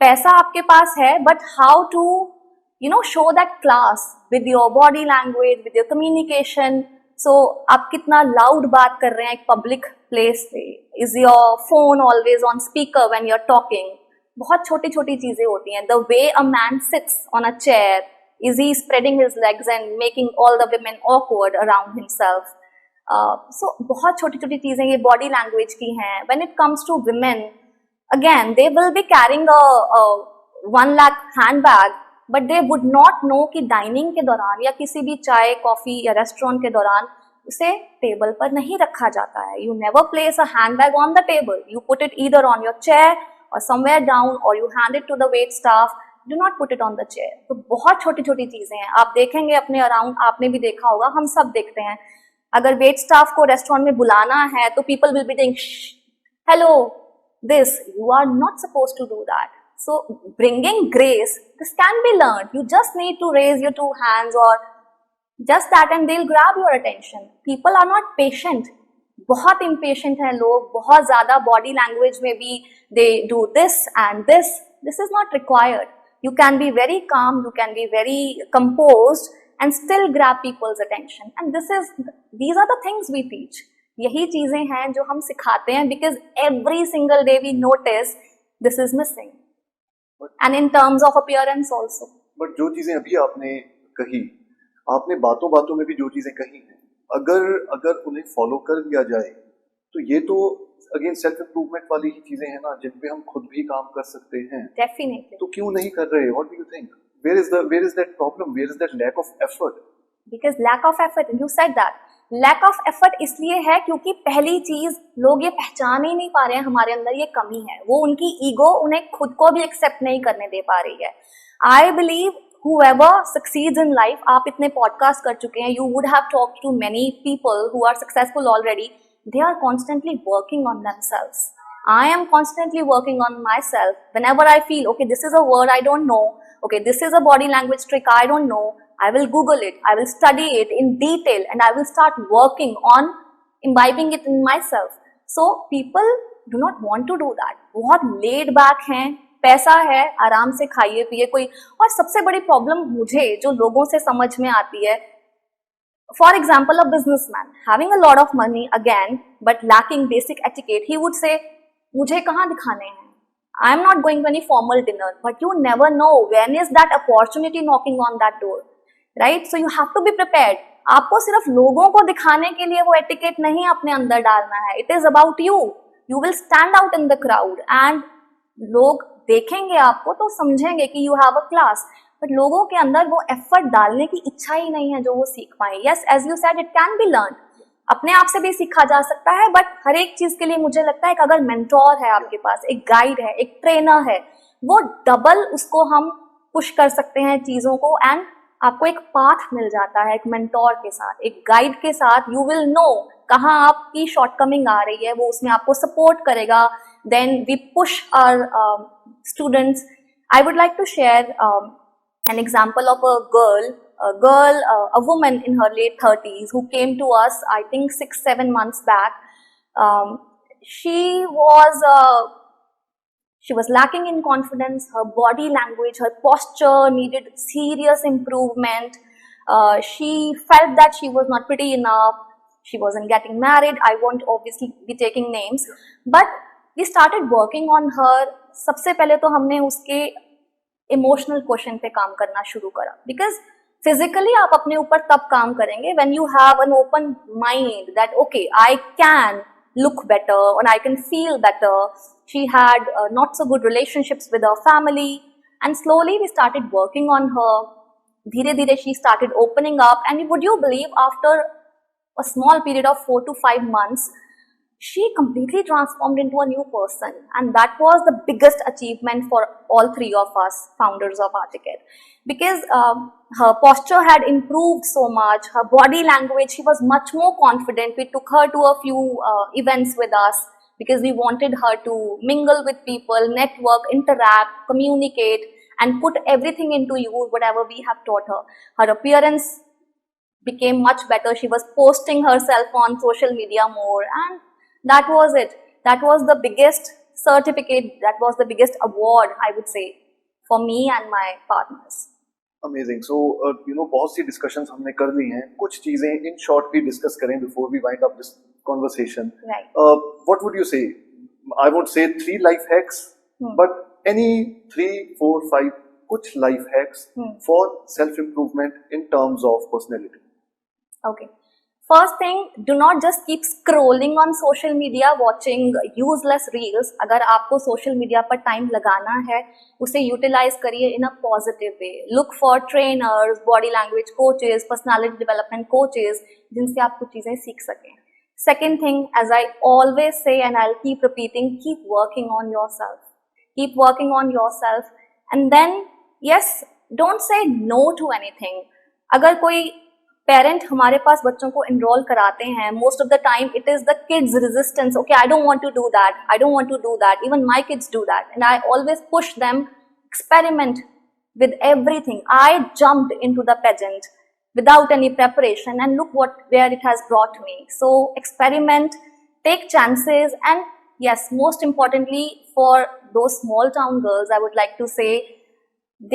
पैसा आपके पास है, but how to show that class with your body language, with your communication. So आप कितना loud बात कर रहे हैं एक पब्लिक प्लेस पे. Is your phone always on speaker when you are talking. बहुत छोटी छोटी चीजें होती हैं. The way a man sits on a chair, is he spreading his legs and making all the women awkward around himself. So बहुत छोटी छोटी चीजें ये body language की हैं. When it comes to women, again they will be carrying a 1 lakh handbag, but they would not know कि dining के दौरान या किसी भी चाय कॉफी या रेस्टोरेंट के दौरान उसे टेबल पर नहीं रखा जाता है. You never place a handbag on the table. You put it either on your chair or somewhere down, or you hand it to the wait staff. Do not put it on the chair. तो बहुत छोटी छोटी चीजें हैं. आप देखेंगे अपने around, आपने भी देखा होगा, हम सब देखते हैं. अगर वेट स्टाफ को रेस्टोरेंट में बुलाना है तो people will be doing hello this. You are not suppose to do that. So bringing grace, this can be learn. You just need to raise your 2 hands or just that and they'll grab your attention. People are not patient. बहुत impatient हैं लोग, बहुत ज्यादा body language में भी they do this and this. This is not required. You can be very calm, you can be very composed and still grab people's attention. And these are the things we teach. यही चीजें हैं जो हम सिखाते हैं, because every single day we notice this is missing. And in terms of appearance also. But जो चीजें अभी आपने कही, आपने बातों बातों में भी जो चीजें कही हैं, अगर उन्हें फॉलो कर लिया जाए तो ये तो अगेन सेल्फ इंप्रूवमेंट वाली ही चीजें हैं ना, जिन पे हम खुद भी काम कर सकते हैं. Definitely. तो क्यों नहीं कर रहे? What do you think? Where is that problem? Where is that lack of effort? Because lack of effort, you said that. Lack of effort इसलिए है क्योंकि पहली चीज लोग ये पहचान ही नहीं पा रहे हैं हमारे अंदर ये कमी है. वो उनकी ईगो उन्हें खुद को भी एक्सेप्ट नहीं करने दे पा रही है. I believe whoever succeeds in life, आप इतने पॉडकास्ट कर चुके हैं, you would have talked to many people who are successful already. They are constantly working on themselves. I am constantly working on myself. Whenever I feel, okay, this is a word I don't know, okay, this is a body language trick I don't know, I will Google it, I will study it in detail, and I will start working on imbibing it in myself. So people do not want to do that. बहुत laid back हैं, पैसा है, आराम से खाइए पिए कोई. और सबसे बड़ी प्रॉब्लम मुझे जो लोगों से समझ में आती है, for example, a businessman having a lot of money again but lacking basic etiquette, he would say, मुझे कहाँ दिखाने हैं? I am not going to any formal dinner, but you never know when is that opportunity knocking on that door, right? So you have to be prepared. आपको सिर्फ लोगों को दिखाने के लिए वो etiquette नहीं अपने अंदर डालना है. It is about you. You will stand out in the crowd and लोग देखेंगे आपको तो समझेंगे कि you have a class. But लोगों के अंदर वो एफर्ट डालने की इच्छा ही नहीं है जो वो सीख पाए. Yes, as you said, it can be learn. अपने आप से भी सीखा जा सकता है, बट हर एक चीज के लिए मुझे लगता है कि अगर मेंटोर है आपके पास, एक गाइड है, एक ट्रेनर है, वो डबल उसको हम पुश कर सकते हैं चीजों को. एंड आपको एक पाथ मिल जाता है एक मेंटोर के साथ, एक गाइड के साथ. यू विल नो कहाँ आपकी शॉर्टकमिंग आ रही है, वो उसमें आपको सपोर्ट करेगा. Then we push our students. I would like to share an example of a woman in her late 30s who came to us, I think 6-7 months back. She was lacking in confidence. Her body language, her posture needed serious improvement. She felt that she was not pretty enough. She wasn't getting married. I won't obviously be taking names, but we started working on her. सबसे पहले तो हमने उसके emotional question पे काम करना शुरू करा. बिकॉज फिजिकली आप अपने ऊपर तब काम करेंगे when you have an open mind that okay I can look better और I can feel better. She had not so good relationships with her family and slowly we started working on her. धीरे धीरे she started opening up and would you believe after a small period of 4 to 5 months she completely transformed into a new person, and that was the biggest achievement for all three of us founders of Articket, because her posture had improved so much, her body language, she was much more confident. We took her to a few events with us because we wanted her to mingle with people, network, interact, communicate, and put everything into use whatever we have taught her. Her appearance became much better. She was posting herself on social media more, and that was it. That was the biggest certificate, that was the biggest award, I would say, for me and my partners. Amazing. So, बहुत सी discussions हमने कर ली हैं. कुछ चीजें in short भी discuss करें before we wind up this conversation. Right. What would you say? I won't say 3 life hacks, but any 3, 4, 5 कुछ life hacks for self-improvement in terms of personality. Okay. First thing, do not just keep scrolling on social media, watching useless reels. अगर आपको social media पर time लगाना है, उसे utilize करिए in a positive way. Look for trainers, body language coaches, personality development coaches, जिनसे आप कुछ चीजें सीख सकें. Second thing, as I always say and I'll keep repeating, keep working on yourself. Keep working on yourself. And then, yes, don't say no to anything. अगर कोई parent हमारे पास बच्चों को एनरोल कराते हैं, most of the time it is the kids resistance. Okay, I don't want to do that, I don't want to do that. Even my kids do that and I always push them, experiment with everything. I jumped into the pageant without any preparation and look where it has brought me. So experiment, take chances, and yes, most importantly for those small town girls, I would like to say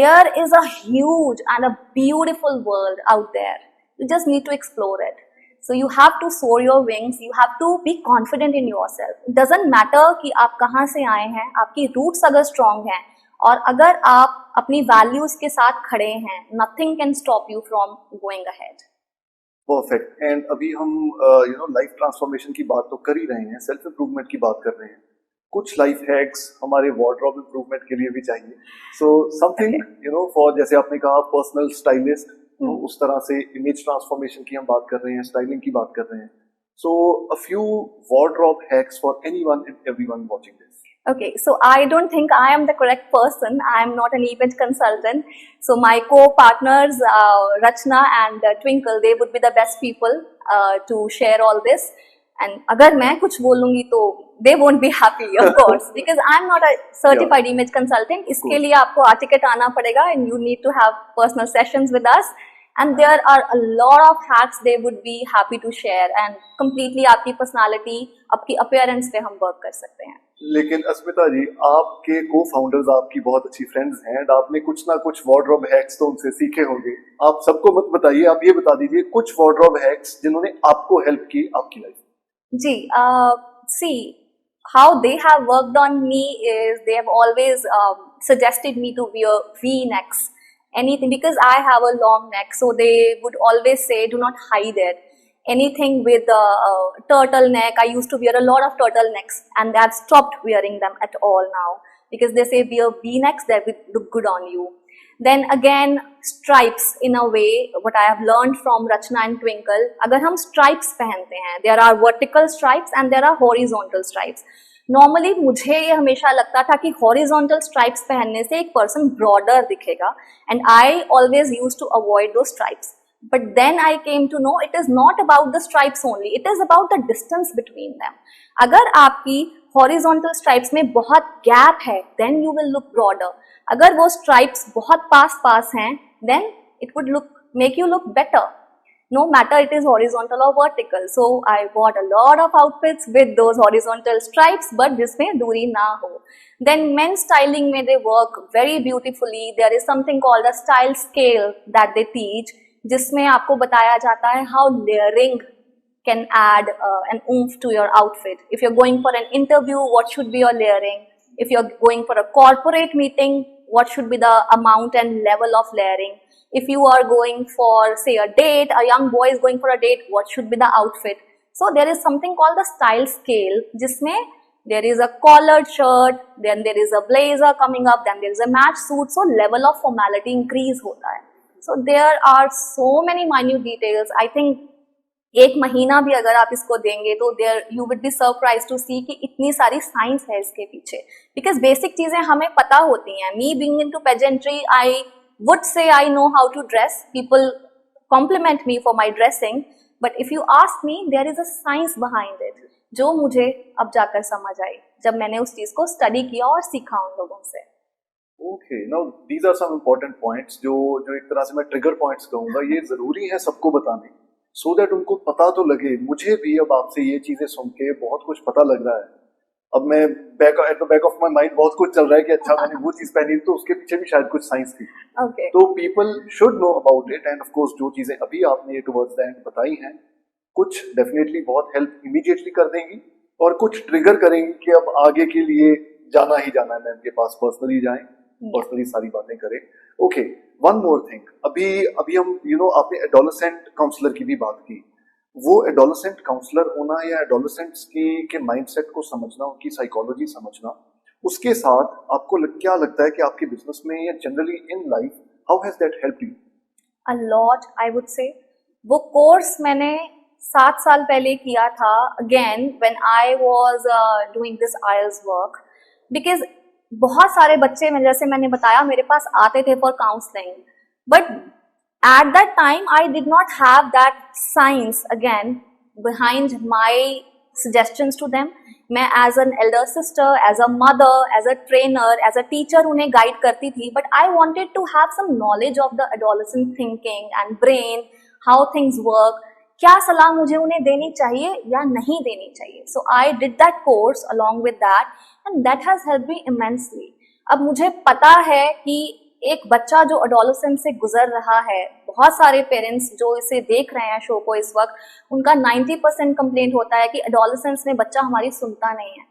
there is a huge and a beautiful world out there. You just need to explore it. So you have to soar your wings. You have to be confident in yourself. It doesn't matter कि आप कहाँ से आए हैं, आपकी roots अगर strong हैं और अगर आप अपनी values के साथ खड़े हैं, nothing can stop you from going ahead. Perfect. And अभी हम life transformation की बात तो कर ही रहे हैं, self improvement की बात कर रहे हैं. कुछ life hacks हमारे wardrobe improvement के लिए भी चाहिए. So something for, जैसे आपने कहा, personal stylist, उस तरह से इमेज ट्रांसफॉर्मेशन की हम बात कर रहे हैं, स्टाइलिंग की बात कर रहे हैं. So a few wardrobe hacks for anyone and everyone watching this. Okay, so I don't think I am the correct person. I am not an event consultant. So my co-partners, Rachna and Twinkle, they would be the best people to share all this. And अगर मैं कुछ बोलूँगी तो they won't be happy, of course, because I'm not a certified image consultant. इसके लिए आपको Articket आना पड़ेगा and you need to have personal sessions with us. and there are a lot of hacks they would be happy to share and completely आपकी personality, आपकी appearance पे हम work कर सकते हैं. लेकिन अस्मिता जी, आपके को-फाउंडर्स आपकी बहुत अच्छी फ्रेंड्स हैं एंड आपने कुछ ना कुछ वार्डरोब हैक्स तो उनसे सीखे होंगे. आप सबको मत बताइए, आप ये बता दीजिए कुछ वार्डरोब हैक्स जिन्होंने आपको हेल्प की आपकी लाइफ में. जी, see, how they have worked on me is they have always suggested me to wear V-necks, anything, because I have a long neck, so they would always say do not hide it. Anything with a turtleneck, I used to wear a lot of turtlenecks and I've stopped wearing them at all now because they say wear V-necks, that will look good on you. Then again, stripes in a way, what I have learned from Rachna and Twinkle, अगर हम stripes पहनते हैं, there are vertical stripes and there are horizontal stripes. Normally मुझे ये हमेशा लगता था कि horizontal stripes पहनने से एक person broader दिखेगा and I always used to avoid those stripes. But then I came to know it is not about the stripes only, it is about the distance between them. अगर आपकी horizontal stripes में बहुत gap है, then you will look broader. अगर वो stripes बहुत पास हैं, then it would make you look better, no matter it is horizontal or vertical. So I bought a lot of outfits with those horizontal stripes, but जिसमें दूरी ना हो. Then men's styling में they work very beautifully. There is something called a style scale that they teach, जिसमें आपको बताया जाता है how layering can add an oomph to your outfit. If you're going for an interview, what should be your layering? If you're going for a corporate meeting, what should be the amount and level of layering? If you are going for, say, a date, a young boy is going for a date, what should be the outfit? So there is something called the style scale, जिसमें there is a collared shirt, then there is a blazer coming up, then there is a match suit, so level of formality increase होता है. So there are so many minute details. I think एक महीना भी अगर आप इसको देंगे तो there you would be surprise to see कि इतनी सारी साइंस है इसके पीछे, बिकॉज बेसिक चीजें हमें पता होती हैं. Me being into pageantry, I would say I know how to dress, people compliment me for my dressing, but if you ask me there is a science behind it, जो मुझे अब जाकर समझ आई जब मैंने उस चीज को स्टडी किया और सीखा उन लोगों से. Okay, now these are some important points जो एक तरह से मैं ट्रिगर पॉइंट्स कहूंगा, ये जरूरी है सबको बताने, सो दैट उनको पता तो लगे. मुझे भी अब आपसे ये चीजें सुन के बहुत कुछ पता लग रहा है. अब मैं at the back of my mind बहुत कुछ चल रहा है कि अच्छा मैंने वो चीज पहनी तो उसके पीछे भी शायद कुछ साइंस थी. Okay. तो people should know about it. End of course जो चीजें अभी आपने टुवर्ड्स द एंड बताई हैं, कुछ डेफिनेटली बहुत हेल्प इमीडिएटली कर देंगी और कुछ ट्रिगर करेंगी कि अब आगे के लिए जाना ही जाना है, मैम के पास पर्सनली जाएं, पर्सनली सारी बातें करें. ओके, वन मोर थिंग, अभी हम आपने एडोलेसेंट काउंसलर की भी बात की. वो एडोलेसेंट काउंसलर होना या एडोलेसेंट्स के माइंडसेट को समझना, उनकी साइकोलॉजी समझना, उसके साथ आपको क्या लगता है कि आपके बिजनेस में या generally in life how has that helped you? A lot, I would say. वो कोर्स मैंने 7 साल पहले किया था, again when I was doing this IELTS work, because बहुत सारे बच्चे में, जैसे मैंने बताया, मेरे पास आते थे for counselling, but at that time I did not have that science again behind my suggestions to them. मैं as an elder sister, as a mother, as a trainer, as a teacher उन्हें guide करती थी, but I wanted to have some knowledge of the adolescent thinking and brain, how things work, क्या सलाह मुझे उन्हें देनी चाहिए या नहीं देनी चाहिए. So I did that course along with that and that has helped me immensely. अब मुझे पता है कि एक बच्चा जो एडोलेसेंस से गुजर रहा है, बहुत सारे पेरेंट्स जो इसे देख रहे हैं शो को इस वक्त, उनका 90% कंप्लेंट होता है कि एडोलेसेंस में बच्चा हमारी सुनता नहीं है.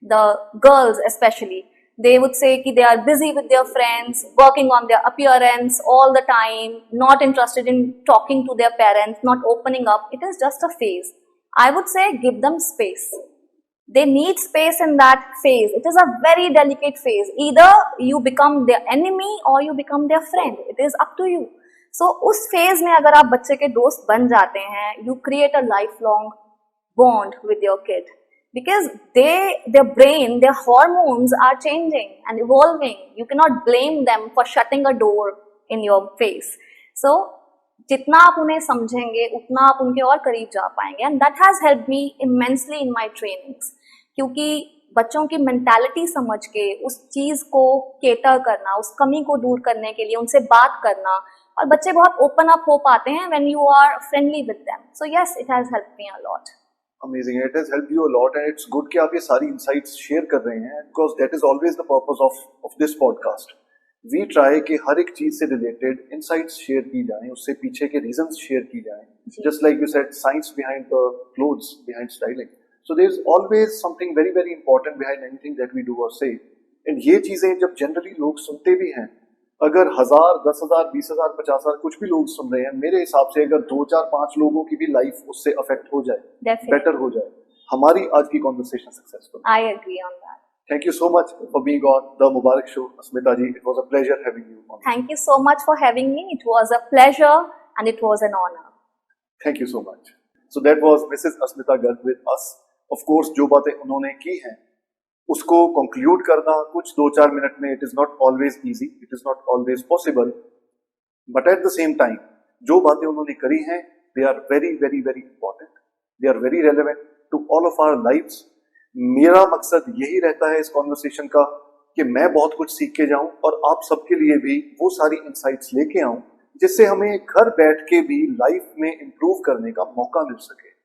The girls especially, they would say कि they are busy with their friends, working on their appearance all the time, not interested in talking to their parents, not opening up. It is just a phase. I would say give them space. They need space in that phase. It is a very delicate phase. Either you become their enemy or you become their friend. It is up to you. So उस phase में अगर आप बच्चे के दोस्त बन जाते हैं, you create a lifelong bond with your kid. Because their brain, their hormones are changing and evolving. You cannot blame them for shutting a door in your face. So जितना आप उन्हें समझेंगे उतना आप उनके और करीब जा पाएंगे. And that has helped me immensely in my trainings. क्योंकि बच्चों की मेंटालिटी समझ के उस चीज को केटर करना, उस कमी को दूर करने के लिए उनसे बात करना और बच्चे बहुत ओपन अप हो पाते हैं when you are friendly with them. So yes, it has helped me a lot. Amazing. It has helped you a lot and it's good कि आप ये सारी insights share कर रहे हैं because that is always the purpose of this podcast. We try कि हर एक चीज से related insights share की जाएं, उससे पीछे के reasons share की जाएं. Just like you said, science behind the clothes, behind styling. So there is always something very very important behind anything that we do or say. And ये चीजें जब generally लोग सुनते भी हैं, अगर 1000, 10,000, 20,000, 50,000 कुछ भी लोग सुन रहे हैं, मेरे हिसाब से अगर 2, 4, 5 लोगों की भी लाइफ उससे अफेक्ट हो जाए, बेटर हो जाए, हमारी आज की conversation successful. I agree on that. Thank you so much for being on the Mubarak Show, Asmita ji. It was a pleasure having you on. Thank you so much for having me. It was a pleasure and it was an honor. Thank you so much. So that was Mrs. Asmita Garg with us. Of course, जो बातें उन्होंने की हैं, उसको conclude करना कुछ 2-4 minute में it is not always easy, it is not always possible, but at the same time जो बातें उन्होंने करी हैं they are very very very important, they are very relevant to all of our lives. मेरा मकसद यही रहता है इस कॉन्वर्सेशन का कि मैं बहुत कुछ सीख के जाऊं और आप सबके लिए भी वो सारी इंसाइट्स लेके आऊं जिससे हमें घर बैठ के भी लाइफ में इंप्रूव करने का मौका मिल सके.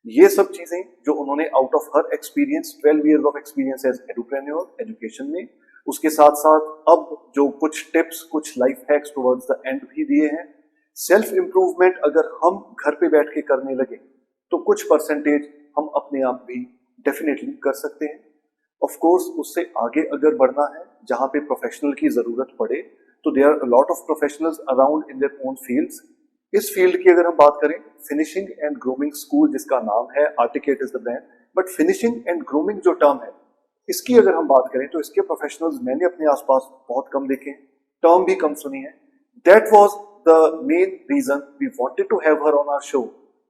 ये सब चीजें जो उन्होंने out of her experience, 12 years of experience as edupreneur education में, उसके साथ साथ अब जो कुछ टिप्स, कुछ life hacks towards the end भी दिए हैं. सेल्फ इंप्रूवमेंट अगर हम घर पे बैठ के करने लगे तो कुछ परसेंटेज हम अपने आप भी डेफिनेटली कर सकते हैं. ऑफ कोर्स उससे आगे अगर बढ़ना है, जहां पे प्रोफेशनल की जरूरत पड़े, तो there are a lot of professionals around in their own fields. इस फील्ड की अगर हम बात करें, फिनिशिंग एंड ग्रूमिंग स्कूल जिसका नाम है, Artiquette is the brand, but finishing and grooming जो टर्म है, इसकी अगर हम बात करें तो इसके प्रोफेशनल्स मैंने अपने आसपास बहुत कम देखे हैं, टर्म भी कम सुनी है. That was the main reason we wanted to have her on our show,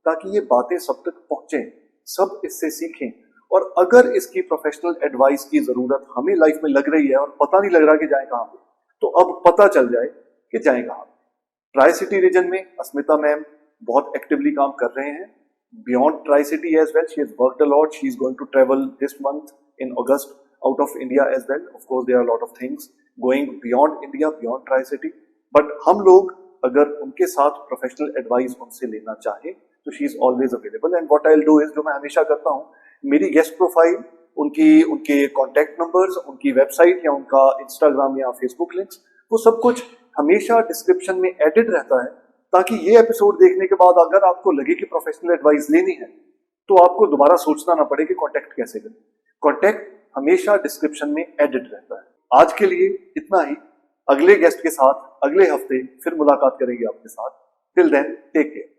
ताकि ये बातें सब तक पहुंचे, सब इससे सीखें. और अगर इसकी प्रोफेशनल एडवाइस की जरूरत हमें लाइफ में लग रही है और पता नहीं लग रहा कि जाए कहां पे, तो अब पता चल जाए कि जाए कहां. ट्राई सिटी रीजन में अस्मिता मैम बहुत एक्टिवली काम कर रहे हैं. Beyond tri city as well, she has worked a lot. She is going to travel this month in August out of India as well. Of course there are lot of things going beyond India, beyond tri city. But हम लोग अगर उनके साथ professional advice उनसे लेना चाहे तो she is always available. And what I will do is, जो मैं हमेशा करता हूँ, मेरी गेस्ट प्रोफाइल, उनके कॉन्टेक्ट नंबर्स, उनकी वेबसाइट या उनका इंस्टाग्राम या फेसबुक लिंक्स, वो सब कुछ हमेशा डिस्क्रिप्शन में एडिट रहता है, ताकि ये एपिसोड देखने के बाद अगर आपको लगे कि प्रोफेशनल एडवाइस लेनी है तो आपको दोबारा सोचना ना पड़े कि कॉन्टेक्ट कैसे करें. कॉन्टेक्ट हमेशा डिस्क्रिप्शन में एडिट रहता है. आज के लिए इतना ही. अगले गेस्ट के साथ अगले हफ्ते फिर मुलाकात करेंगे आपके साथ. Till then take care.